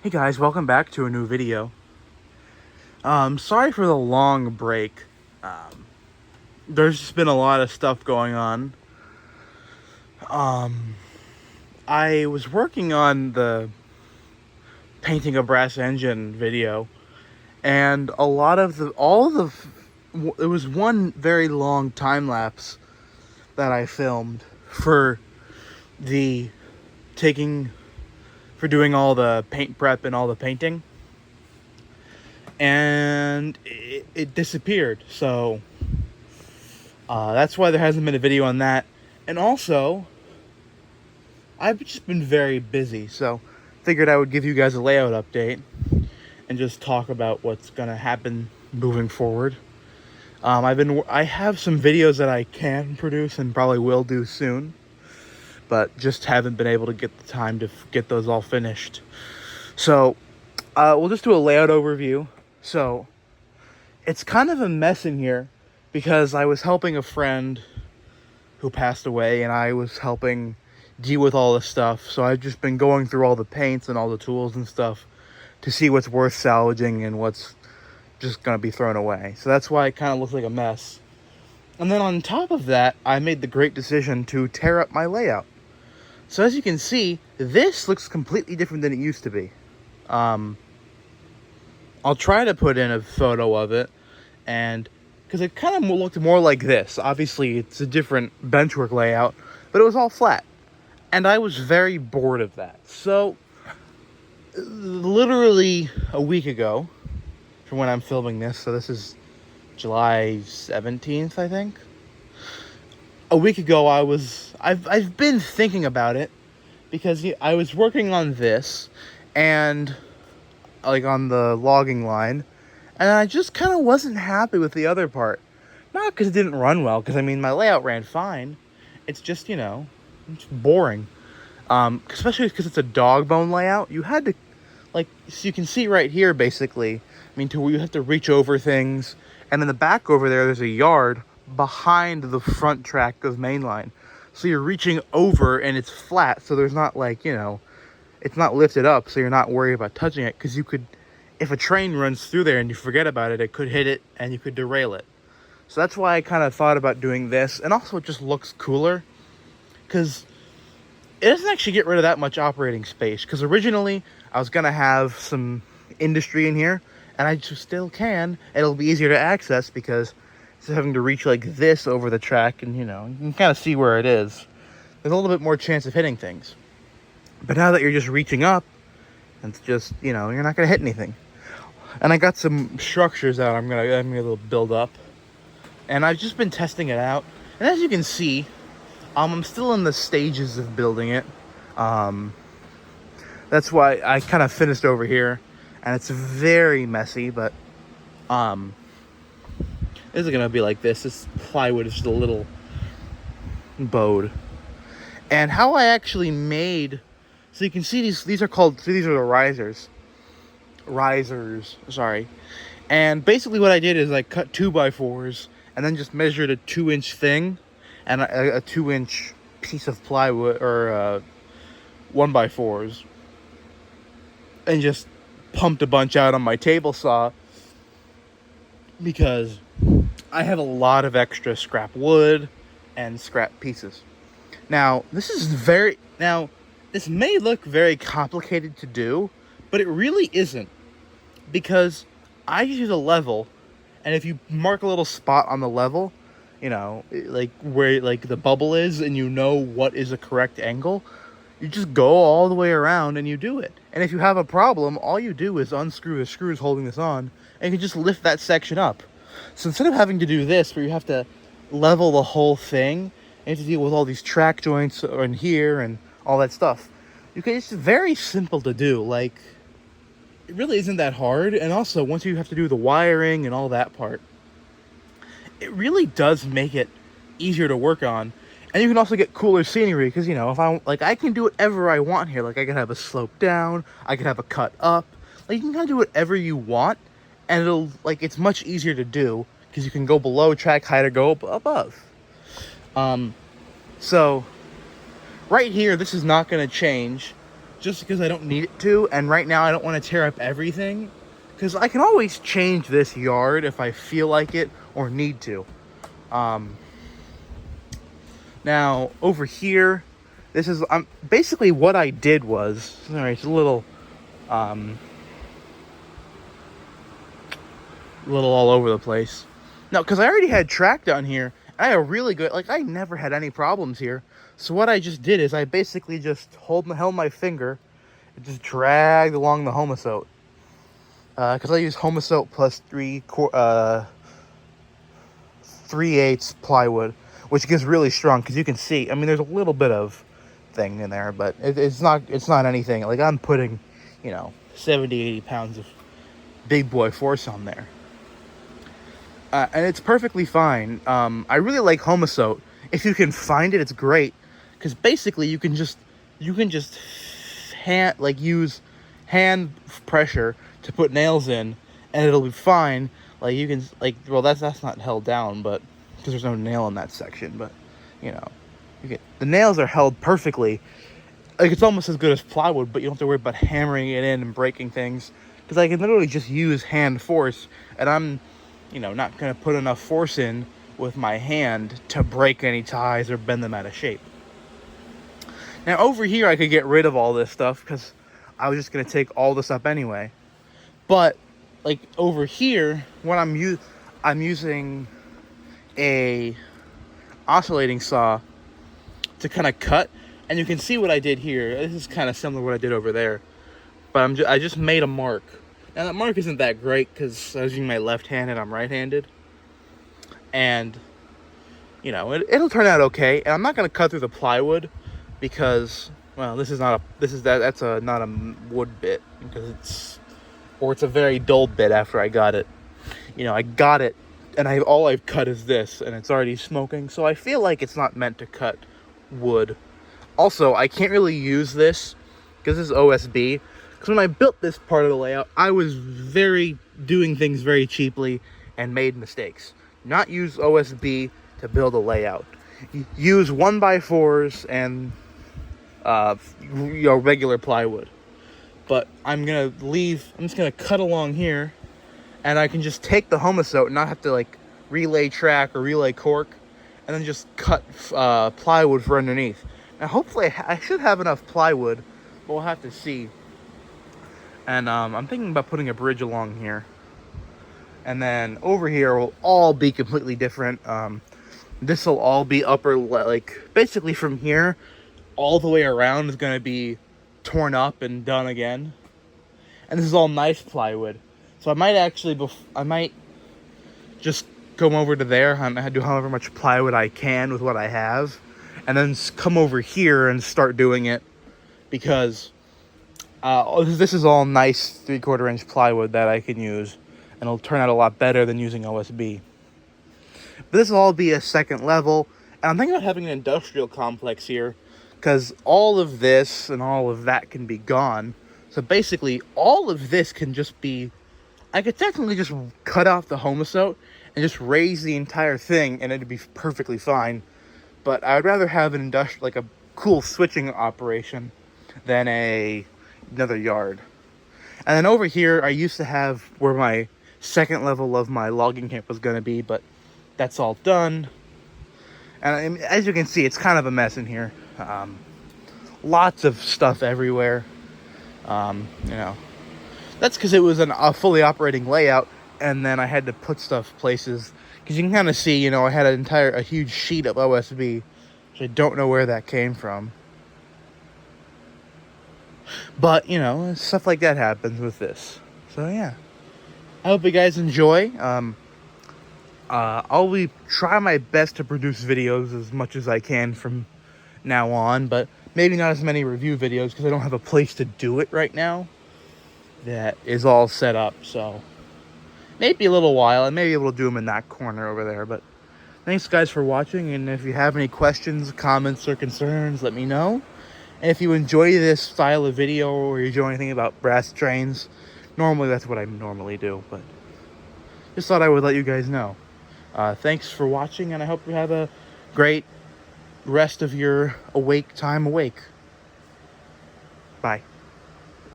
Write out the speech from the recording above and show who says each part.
Speaker 1: Hey guys, welcome back to a new video. Sorry for the long break. There's just been a lot of stuff going on. I was working on the painting a brass engine video, and it was one very long time lapse that I filmed for the taking, for doing all the paint prep and all the painting. And it disappeared, so that's why there hasn't been a video on that. And also, I've just been very busy, so figured I would give you guys a layout update and just talk about what's gonna happen moving forward. I have some videos that I can produce and probably will do soon, but just haven't been able to get the time to get those all finished. So we'll just do a layout overview. So it's kind of a mess in here because I was helping a friend who passed away, and I was helping deal with all this stuff. So I've just been going through all the paints and all the tools and stuff to see what's worth salvaging and what's just going to be thrown away. So that's why it kind of looks like a mess. And then on top of that, I made the great decision to tear up my layout. So as you can see, this looks completely different than it used to be. I'll try to put in a photo of it, and because it kind of looked more like this. Obviously, it's a different benchwork layout, but it was all flat. And I was very bored of that. So, literally a week ago, from when I'm filming this, so this is July 17th, I think. A week ago, I've been thinking about it, because I was working on this, and like on the logging line, and I just kind of wasn't happy with the other part. Not because it didn't run well, because I mean my layout ran fine. It's just, it's boring. Especially because it's a dog bone layout. You had to, so you can see right here basically, you have to reach over things, and in the back over there's a yard behind the front track of mainline. So you're reaching over and it's flat, so there's not it's not lifted up, so you're not worried about touching it, because if a train runs through there and you forget about it, it could hit it and you could derail it. So that's why I kind of thought about doing this, and also it just looks cooler, because it doesn't actually get rid of that much operating space, because originally I was going to have some industry in here, and I just still can. It'll be easier to access, because instead of having to reach like this over the track, and you can kind of see where it is, there's a little bit more chance of hitting things. But now that you're just reaching up, it's just, you're not going to hit anything. And I got some structures that I'm gonna build up. And I've just been testing it out. And as you can see, I'm still in the stages of building it. That's why I kind of finished over here. And it's very messy, but this is going to be like this. This plywood is just a little bowed. And how I actually made... So you can see these are the risers, sorry. And basically what I did is I cut 2x4s and then just measured a 2-inch thing and a 2-inch piece of plywood, or 1x4s, and just pumped a bunch out on my table saw, because I have a lot of extra scrap wood and scrap pieces. Now, this may look very complicated to do, but it really isn't, because I use a level, and if you mark a little spot on the level, where the bubble is, and what is a correct angle, you just go all the way around and you do it. And if you have a problem, all you do is unscrew the screws holding this on, and you can just lift that section up. So instead of having to do this, where you have to level the whole thing, and you have to deal with all these track joints in here and all that stuff, it's very simple to do. It really isn't that hard. And also, once you have to do the wiring and all that part, it really does make it easier to work on. And you can also get cooler scenery, because if I can do whatever I want here. I can have a slope down, I can have a cut up, you can kind of do whatever you want, and it's much easier to do, because you can go below track height or go above. So right here, this is not going to change, just because I don't need it to, and right now I don't want to tear up everything, because I can always change this yard if I feel like it or need to. Now over here, this is basically what I did was, sorry, it's a little all over the place. No, because I already had track down here. I had a really good, like, I never had any problems here. So what I just did is I basically just held my finger and just dragged along the Homasote. Because I use Homasote plus 3/8 plywood, which gets really strong. Because you can see, I mean, there's a little bit of thing in there, but it's not anything. Like, I'm putting, 70, 80 pounds of big boy force on there. And it's perfectly fine. I really like Homasote. If you can find it, it's great. Because basically you can just use hand pressure to put nails in, and it'll be fine. Like, you can, like, well, that's not held down, but because there's no nail in that section. But the nails are held perfectly. Like, it's almost as good as plywood, but you don't have to worry about hammering it in and breaking things. Because I can literally just use hand force, and I'm not going to put enough force in with my hand to break any ties or bend them out of shape. Now over here I could get rid of all this stuff because I was just going to take all this up anyway. But like over here, when I'm using a oscillating saw to kind of cut, and you can see what I did here. This is kind of similar to what I did over there, but I just made a mark. Now that mark isn't that great because I was using my left hand and I'm right-handed. And, it'll turn out okay. And I'm not going to cut through the plywood because, well, that's not a wood bit because it's a very dull bit after I got it. I got it and all I've cut is this and it's already smoking. So I feel like it's not meant to cut wood. Also, I can't really use this because this is OSB. Because when I built this part of the layout, I was doing things very cheaply and made mistakes. Not use OSB to build a layout. Use 1x4s and regular plywood. But I'm just gonna cut along here, and I can just take the Homasote and not have to like relay track or relay cork, and then just cut plywood for underneath. Now hopefully I should have enough plywood, but we'll have to see. And I'm thinking about putting a bridge along here. And then over here will all be completely different. This will all be basically from here all the way around is going to be torn up and done again. And this is all nice plywood. So I might just go over to there and do however much plywood I can with what I have. And then come over here and start doing it. Because this is all nice 3/4 inch plywood that I can use, and it'll turn out a lot better than using OSB. But this will all be a second level, and I'm thinking about having an industrial complex here, because all of this and all of that can be gone. So basically, all of this can just be, I could technically just cut off the Homasote and just raise the entire thing, and it'd be perfectly fine. But I would rather have an industrial, like a cool switching operation, than another yard. And then over here I used to have where my second level of my logging camp was going to be, but that's all done. And as you can see, it's kind of a mess in here. Lots of stuff everywhere. That's because it was a fully operating layout, and then I had to put stuff places, because you can kind of see, I had a huge sheet of OSB, which I don't know where that came from. But, stuff like that happens with this. So, yeah. I hope you guys enjoy. I'll try my best to produce videos as much as I can from now on. But maybe not as many review videos because I don't have a place to do it right now that is all set up. So, maybe a little while. I may be able to do them in that corner over there. But thanks, guys, for watching. And if you have any questions, comments, or concerns, let me know. And if you enjoy this style of video or you enjoy anything about brass trains, normally that's what I normally do, but just thought I would let you guys know. Thanks for watching, and I hope you have a great rest of your time awake. Bye.